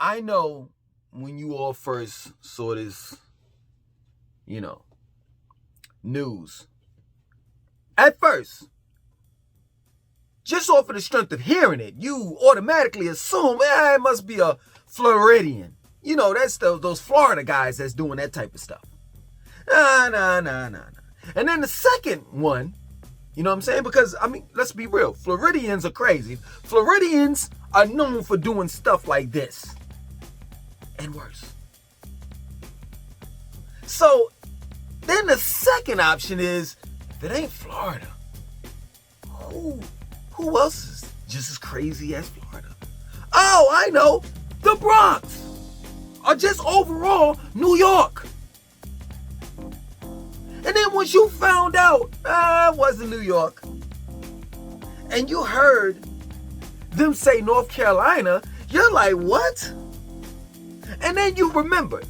I know when you all first saw this, news, at first, just off of the strength of hearing it, you automatically assume, it must be a Floridian. That's those Florida guys that's doing that type of stuff. Nah. And then the second one, you know what I'm saying? Because, let's be real. Floridians are crazy. Floridians are known for doing stuff like this. And worse. So, then the second option is, if it ain't Florida, who else is just as crazy as Florida? Oh, I know. The Bronx. Or just overall, New York. And then once you found out, it wasn't New York, and you heard them say North Carolina, you're like, what? And then you remembered,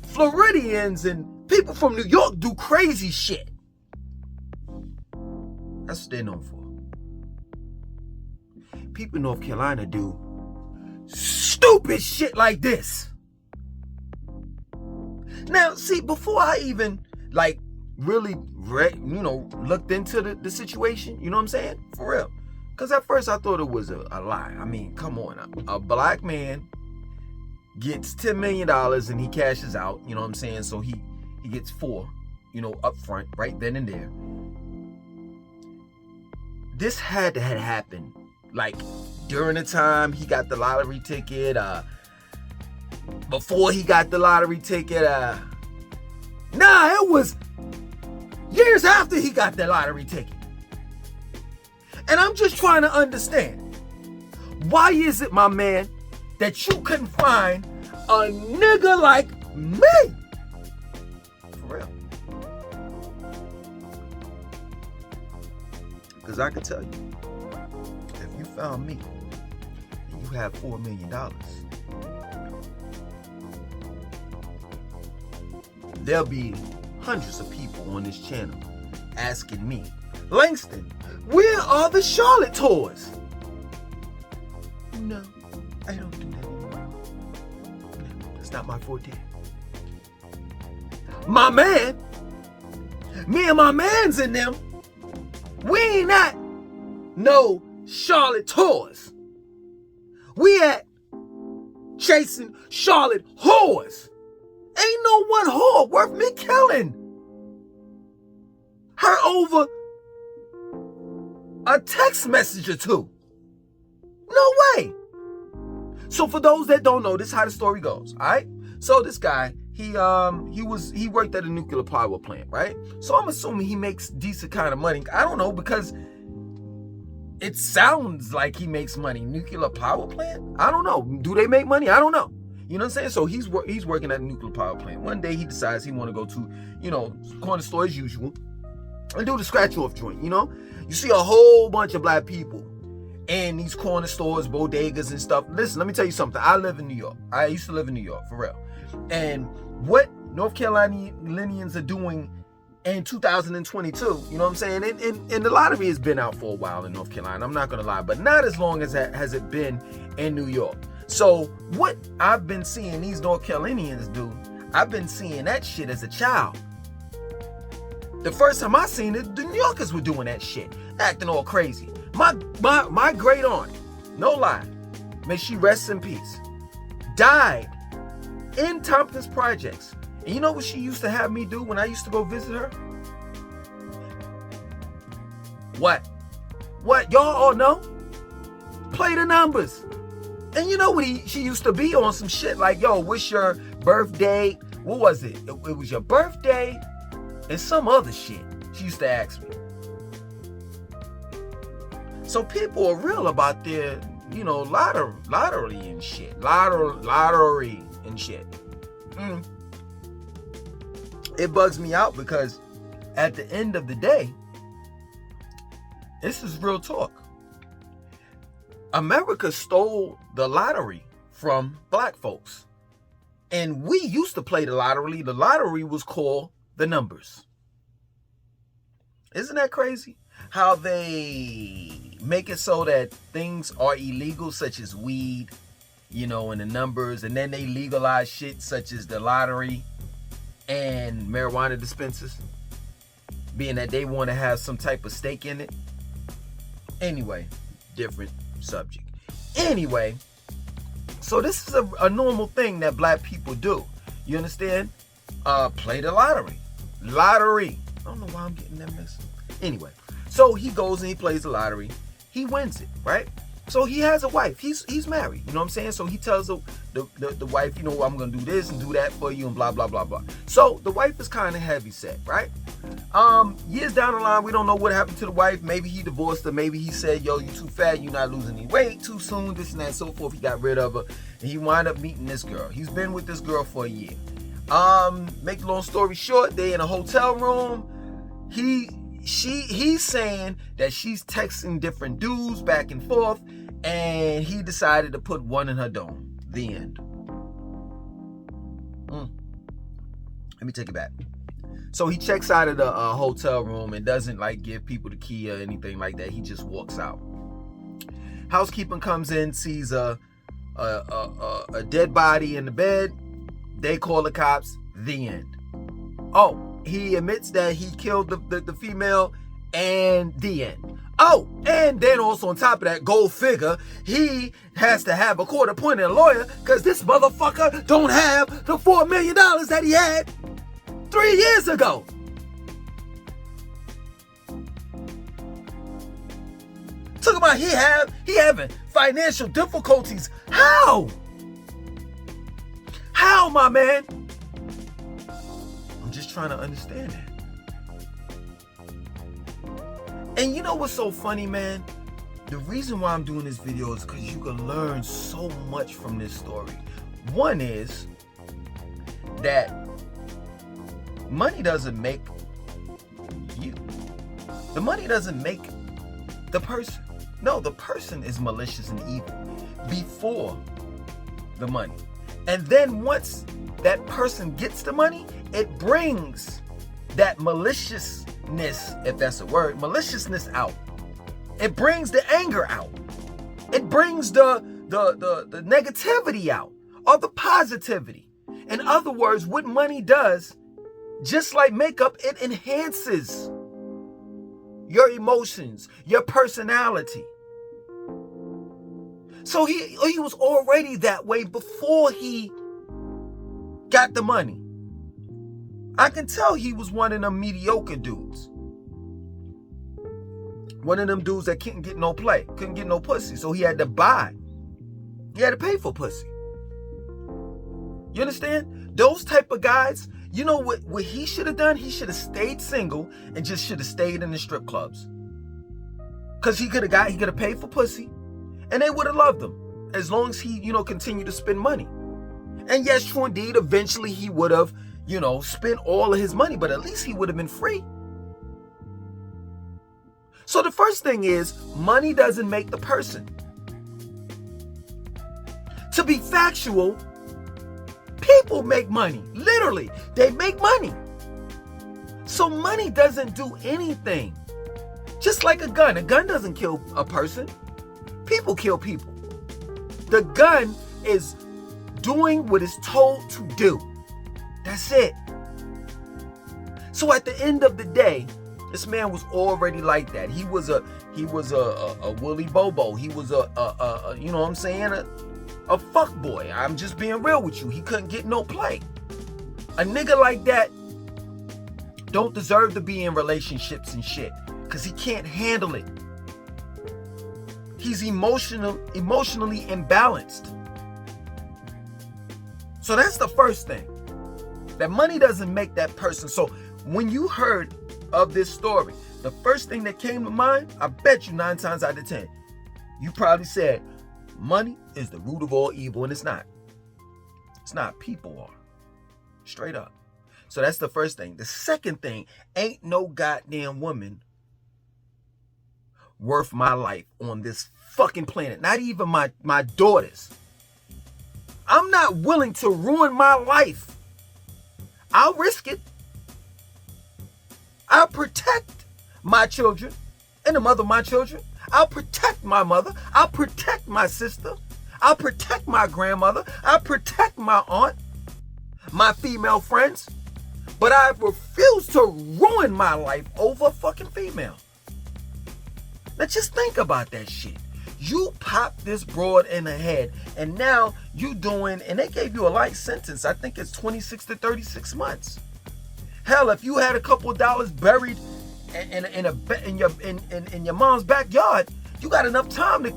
Floridians and people from New York do crazy shit. That's what they're known for. People in North Carolina do stupid shit like this. Now, see, before I even, really, looked into the situation, you know what I'm saying? For real. Because at first I thought it was a lie. Come on. A black man gets $10 million and he cashes out, you know what I'm saying? So he gets $4, up front, right then and there. This had to have happened, during the time he got the lottery ticket, before he got the lottery ticket, it was years after he got the lottery ticket. And I'm just trying to understand, why is it, my man, that you couldn't find a nigga like me? For real. Because I can tell you, if you found me and you have $4 million, there'll be hundreds of people on this channel asking me, Langston, where are the Charlotte tours? No, I don't do that anymore. No, that's not my forte. My man, me and my mans in them, we ain't at no Charlotte tours. We at chasing Charlotte whores. Ain't no one whore worth me killing her over a text message or two. No way. So for those that don't know, this is how the story goes, all right? So this guy, he worked at a nuclear power plant, right? So I'm assuming he makes decent kind of money. I don't know, because it sounds like he makes money. Nuclear power plant? I don't know. Do they make money? I don't know. You know what I'm saying? So he's working at a nuclear power plant. One day he decides he want to go to, corner store as usual and do the scratch off joint, You see a whole bunch of black people in these corner stores, bodegas and stuff. Listen, let me tell you something. I live in New York. I used to live in New York, for real. And what North Carolinians are doing in 2022, you know what I'm saying? And the lottery has been out for a while in North Carolina, I'm not going to lie, but not as long as has it been in New York. So what I've been seeing these North Carolinians do, I've been seeing that shit as a child. The first time I seen it, the New Yorkers were doing that shit, acting all crazy. My great aunt, no lie, may she rest in peace, died in Tompkins Projects. And you know what she used to have me do when I used to go visit her? What? Y'all all know? Play the numbers. And you know what she used to be on some shit like, yo, what's your birthday? What was it? It was your birthday and some other shit she used to ask me. So people are real about their, lottery and shit. Lottery and shit. It bugs me out because at the end of the day, this is real talk. America stole the lottery from black folks. And we used to play the lottery. The lottery was called the numbers. Isn't that crazy? How they make it so that things are illegal, such as weed, you know, and the numbers, and then they legalize shit such as the lottery and marijuana dispensers, being that they want to have some type of stake in it. Anyway, different subject. Anyway, so this is a normal thing that black people do. You understand? Play the lottery. Lottery. I don't know why I'm getting that messed. Anyway, so he goes and he plays the lottery. He wins it, right? So he has a wife. He's married. You know what I'm saying? So he tells the wife, you know, I'm gonna do this and do that for you and blah blah blah blah. So the wife is kind of heavy set, right? Years down the line, we don't know what happened to the wife. Maybe he divorced her. Maybe he said, yo, you too fat, you're not losing any weight too soon, this and that, so forth. He got rid of her, and he wound up meeting this girl. He's been with this girl for a year. Make the long story short, they in a hotel room. He's saying that she's texting different dudes back and forth, and he decided to put one in her dome. The end. Let me take it back. So he checks out of the hotel room and doesn't like give people the key or anything like that. He just walks out. Housekeeping comes in, sees a dead body in the bed. They call the cops. The end. Oh, he admits that he killed the female, and the end. Oh, and then also on top of that, go figure, he has to have a court-appointed lawyer because this motherfucker don't have the $4 million that he had 3 years ago. Talk about he having financial difficulties. How? How, my man? I'm just trying to understand that. And you know what's so funny, man? The reason why I'm doing this video is because you can learn so much from this story. One is that money doesn't make you. The money doesn't make the person. No, the person is malicious and evil before the money. And then once that person gets the money, it brings that maliciousness, if that's a word, maliciousness out. It brings the anger out. It brings the negativity out, or the positivity. In other words, what money does, just like makeup, it enhances your emotions, your personality. So he was already that way before he got the money. I can tell he was one of them mediocre dudes. One of them dudes that couldn't get no play, couldn't get no pussy. So he had to buy. He had to pay for pussy. You understand? Those type of guys, you know what he should have done? He should have stayed single and just should have stayed in the strip clubs. Because he could have paid for pussy and they would have loved him as long as he, continued to spend money. And yes, true indeed, eventually he would have, spent all of his money, but at least he would have been free. So the first thing is, money doesn't make the person. To be factual, people make money. Literally, they make money. So money doesn't do anything. Just like a gun. A gun doesn't kill a person. People kill people. The gun is doing what it's told to do. That's it. So at the end of the day, this man was already like that. He was a Willy Bobo. He was a fuck boy. I'm just being real with you. He couldn't get no play. A nigga like that don't deserve to be in relationships and shit, because he can't handle it. He's emotionally imbalanced. So that's the first thing. That money doesn't make that person. So when you heard of this story, the first thing that came to mind, I bet you 9 times out of 10, you probably said, money is the root of all evil, and it's not. It's not. People are. Straight up. So that's the first thing. The second thing, ain't no goddamn woman worth my life on this fucking planet. Not even my daughters. I'm not willing to ruin my life. I'll risk it. I'll protect my children and the mother of my children. I'll protect my mother. I'll protect my sister. I protect my grandmother. I protect my aunt, my female friends. But I refuse to ruin my life over a fucking female. Now just think about that shit. You popped this broad in the head, and now you doing, and they gave you a light sentence. I think it's 26 to 36 months. Hell, if you had a couple of dollars buried in your mom's backyard, you got enough time to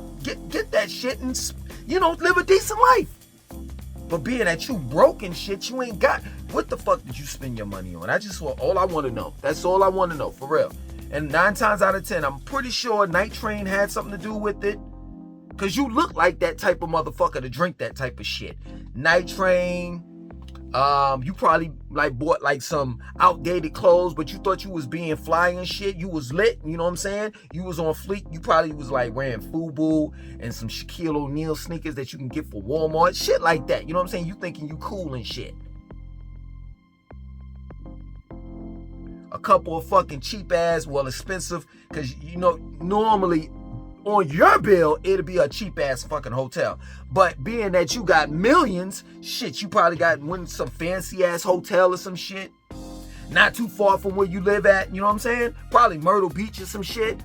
get that shit and, you know, live a decent life. But being that you broke and shit, you ain't got, what the fuck did you spend your money on? All I want to know. That's all I want to know, for real. And 9 times out of 10, I'm pretty sure Night Train had something to do with it. Cause you look like that type of motherfucker to drink that type of shit. Night Train, you probably like bought like some outdated clothes, but you thought you was being fly and shit. You was lit, you know what I'm saying? You was on fleek. You probably was like wearing FUBU and some Shaquille O'Neal sneakers that you can get for Walmart. Shit like that, you know what I'm saying? You thinking you cool and shit. A couple of fucking cheap ass, well expensive, cause you know, normally on your bill, it'll be a cheap ass fucking hotel. But being that you got millions, shit, you probably went to some fancy ass hotel or some shit. Not too far from where you live at, you know what I'm saying? Probably Myrtle Beach or some shit.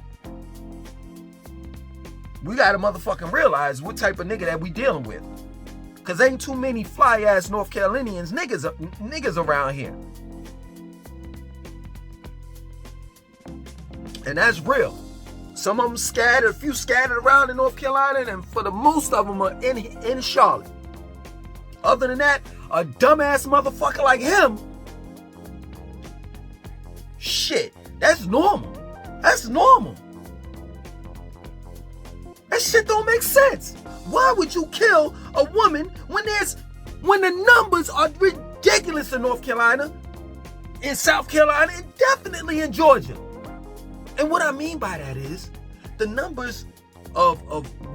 We gotta motherfucking realize what type of nigga that we dealing with. Cause ain't too many fly ass North Carolinians niggas around here. And that's real. Some of them scattered, a few scattered around in North Carolina, and for the most of them are in Charlotte. Other than that, a dumbass motherfucker like him, shit, that's normal. That's normal. That shit don't make sense. Why would you kill a woman when the numbers are ridiculous in North Carolina, in South Carolina, and definitely in Georgia? And what I mean by that is the numbers of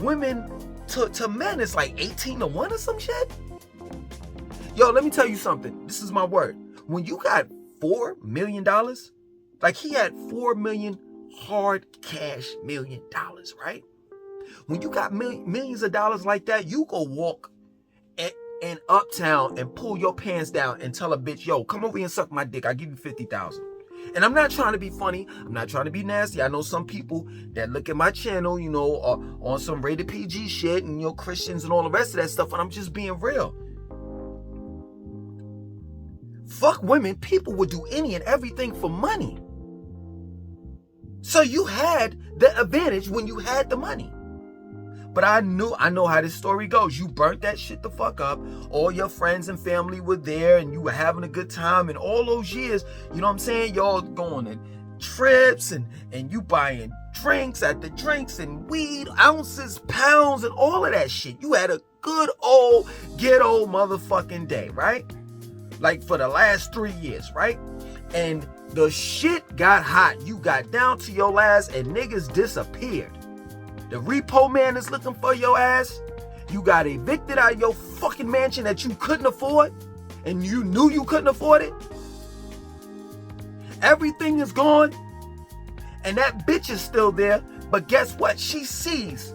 women to men is like 18 to 1 or some shit. Yo, let me tell you something. This is my word. When you got $4 million, like he had $4 million hard cash $1 million, right? When you got millions of dollars like that, you go walk in Uptown and pull your pants down and tell a bitch, yo, come over here and suck my dick. I'll give you $50,000. And I'm not trying to be funny. I'm not trying to be nasty. I know some people that look at my channel, you know, on some rated PG shit and, you know, Christians and all the rest of that stuff. And I'm just being real. Fuck women. People would do any and everything for money. So you had the advantage when you had the money. But I know how this story goes. You burnt that shit the fuck up. All your friends and family were there and you were having a good time. And all those years, you know what I'm saying? Y'all going on trips and you buying drinks at the drinks and weed, ounces, pounds, and all of that shit. You had a good old ghetto motherfucking day, right? Like for the last 3 years, right? And the shit got hot. You got down to your last and niggas disappeared. The repo man is looking for your ass. You got evicted out of your fucking mansion that you couldn't afford. And you knew you couldn't afford it. Everything is gone. And that bitch is still there. But guess what? She sees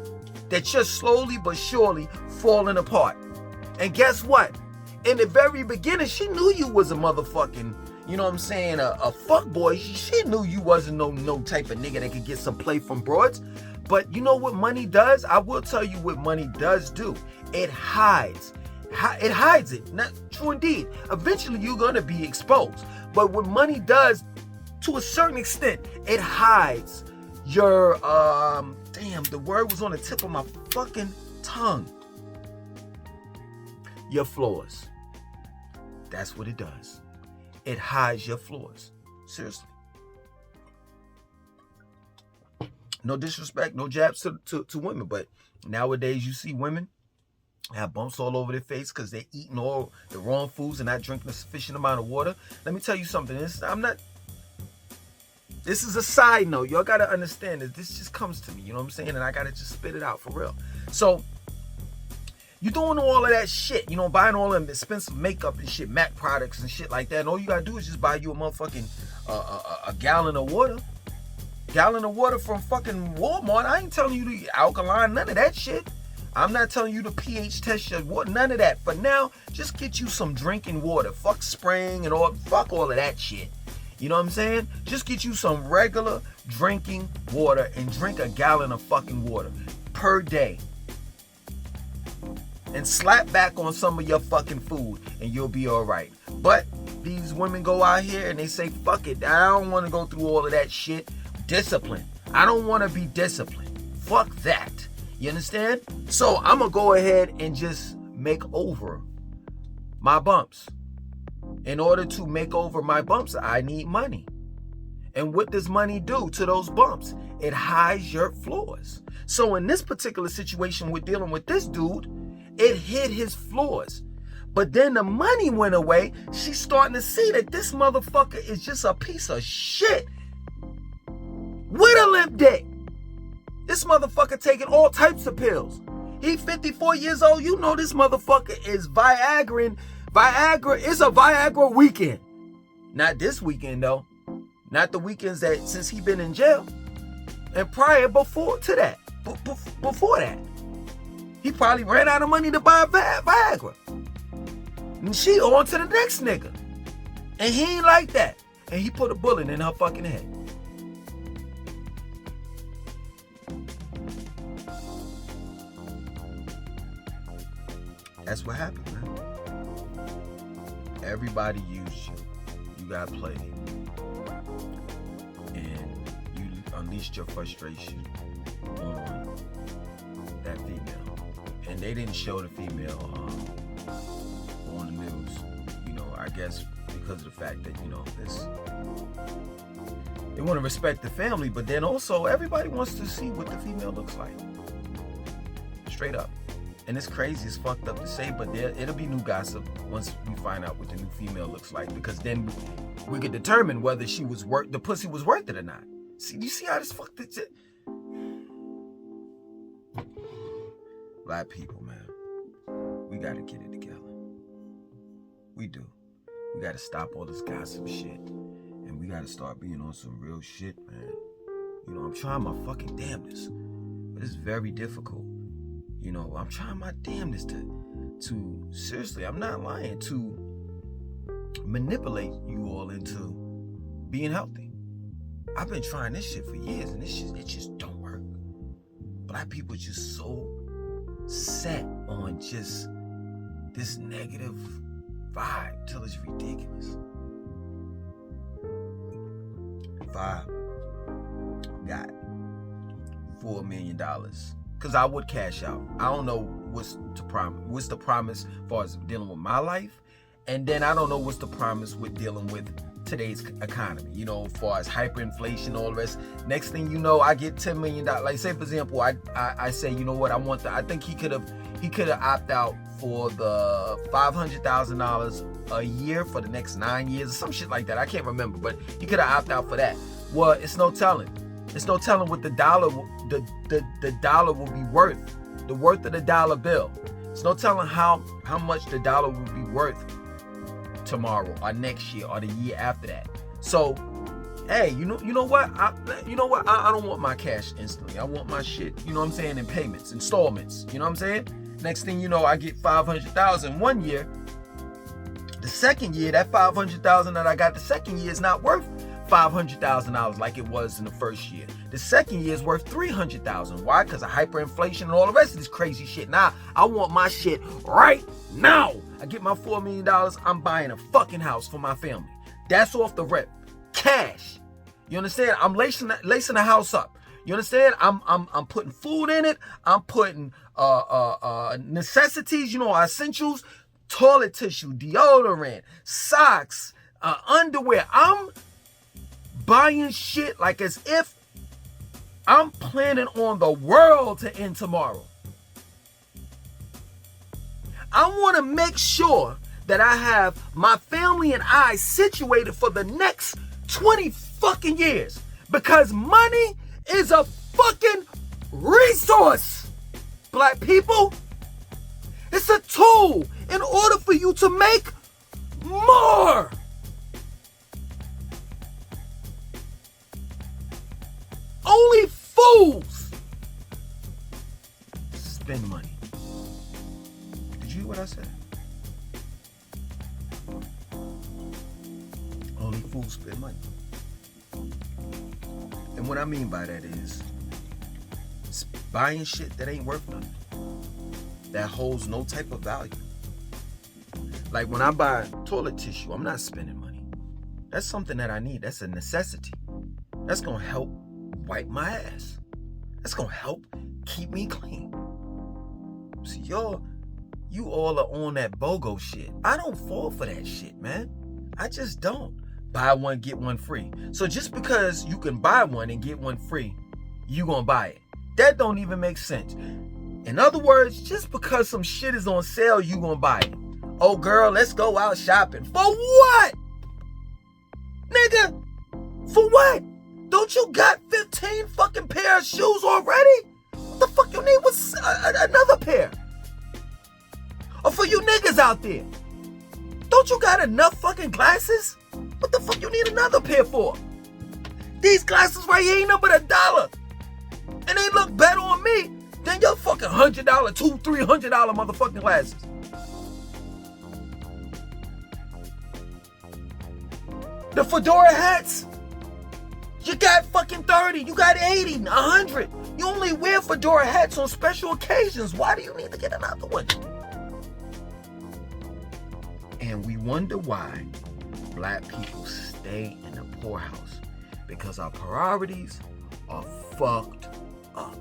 that you're slowly but surely falling apart. And guess what? In the very beginning, she knew you was a motherfucking, you know what I'm saying, a fuckboy. She knew you wasn't no type of nigga that could get some play from broads. But you know what money does? I will tell you what money does do. It hides. It hides it. Not true indeed. Eventually you're going to be exposed. But what money does, to a certain extent, it hides your, damn, the word was on the tip of my fucking tongue. Your flaws. That's what it does. It hides your flaws. Seriously. No disrespect, no jabs to women, but nowadays you see women have bumps all over their face because they're eating all the wrong foods and not drinking a sufficient amount of water. Let me tell you something. This is a side note. Y'all got to understand that this just comes to me, you know what I'm saying? And I got to just spit it out for real. So, you're doing all of that shit, you know, buying all them expensive makeup and shit, MAC products and shit like that. And all you got to do is just buy you a motherfucking a gallon of water. Gallon of water from fucking Walmart. I ain't telling you to alkaline, none of that shit. I'm not telling you to pH test your water, none of that. For now, just get you some drinking water. Fuck spraying and all, fuck all of that shit. You know what I'm saying? Just get you some regular drinking water and drink a gallon of fucking water per day. And slap back on some of your fucking food and you'll be all right. But these women go out here and they say, fuck it, I don't want to go through all of that shit. Discipline. I don't want to be disciplined. Fuck that. You understand? So I'm going to go ahead and just make over my bumps. In order to make over my bumps, I need money. And what does money do to those bumps? It hides your flaws. So in this particular situation, we're dealing with this dude, it hid his flaws. But then the money went away. She's starting to see that this motherfucker is just a piece of shit with a limp dick. This motherfucker taking all types of pills. He 54 years old. You know this motherfucker is Viagra. Viagra is a Viagra weekend. Not this weekend though. Not the weekends that since he been in jail. And prior before to that. Before that. He probably ran out of money to buy Viagra. And she on to the next nigga. And he ain't like that. And he put a bullet in her fucking head. That's what happened, man. Everybody used you. You got played. And you unleashed your frustration on that female. And they didn't show the female on the news. You know, I guess because of the fact that, you know, they want to respect the family, but then also everybody wants to see what the female looks like. Straight up. And it's crazy, it's fucked up to say, but it'll be new gossip once we find out what the new female looks like, because then we could determine whether the pussy was worth it or not. See, you see how this fucked it? Black people, man, we gotta get it together. We do. We gotta stop all this gossip shit, and we gotta start being on some real shit, man. You know, I'm trying my fucking damnedest, but it's very difficult. You know, I'm trying my damnedest to seriously, I'm not lying, to manipulate you all into being healthy. I've been trying this shit for years and it just don't work. Black people are just so set on just this negative vibe till it's ridiculous. If I got $4 million, because I would cash out. I don't know what's the promise as far as dealing with my life. And then I don't know what's the promise with dealing with today's economy. You know, as far as hyperinflation, all the rest. Next thing you know, I get $10 million. Like say for example, I say, you know what, I think he could have opted out for the $500,000 a year for the next 9 years or some shit like that. I can't remember, but he could have opted out for that. Well, it's no telling. It's no telling what the dollar will be worth. The worth of the dollar bill. It's no telling how much the dollar will be worth tomorrow or next year or the year after that. So, hey, you know what? I don't want my cash instantly. I want my shit, you know what I'm saying, in payments, installments. You know what I'm saying? Next thing you know, I get $500,000 one year. The second year, that $500,000 that I got the second year is not worth $500,000 like it was in the first year. The second year is worth $300,000. Why? Because of hyperinflation and all the rest of this crazy shit. Now, I want my shit right now. I get my $4 million, I'm buying a fucking house for my family. That's off the rip. Cash. You understand? I'm lacing the house up. You understand? I'm putting food in it. I'm putting necessities, you know, essentials, toilet tissue, deodorant, socks, underwear. I'm buying shit like as if I'm planning on the world to end tomorrow. I want to make sure that I have my family and I situated for the next 20 fucking years, because money is a fucking resource. Black people, it's a tool in order for you to make more. Only fools spend money. you what I said? Only fools spend money. And what I mean by that is buying shit that ain't worth nothing, that holds no type of value. Like when I buy toilet tissue, I'm not spending money. That's something that I need. That's a necessity. That's gonna help wipe my ass. That's gonna help keep me clean. See, you all are on that BOGO shit. I don't fall for that shit, man. I just don't. Buy one, get one free. So just because you can buy one and get one free, you gonna buy it. That don't even make sense. In other words, just because some shit is on sale, you gonna buy it. Oh girl, let's go out shopping. For what? Nigga, for what? Don't you got 15 fucking pair of shoes already? What the fuck you need with another pair? Or for you niggas out there, don't you got enough fucking glasses? What the fuck you need another pair for? These glasses right here ain't nothing but $1. And they look better on me than your fucking $100, $200-$300 motherfucking glasses. The fedora hats, you got fucking 30, you got 80, 100. You only wear fedora hats on special occasions. Why do you need to get another one? And we wonder why black people stay in the poorhouse, because our priorities are fucked up.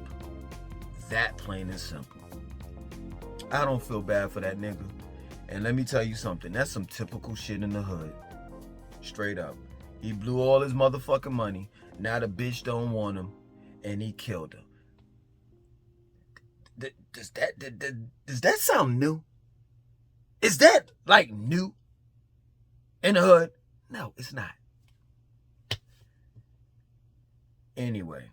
That plain and simple. I don't feel bad for that nigga. And let me tell you something, that's some typical shit in the hood. Straight up. He blew all his motherfucking money. Now the bitch don't want him, and he killed her. Does that sound new? Is that like new in the hood? No, it's not. Anyway,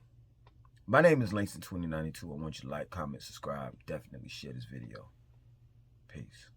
my name is Langston2092. I want you to like, comment, subscribe. Definitely share this video. Peace.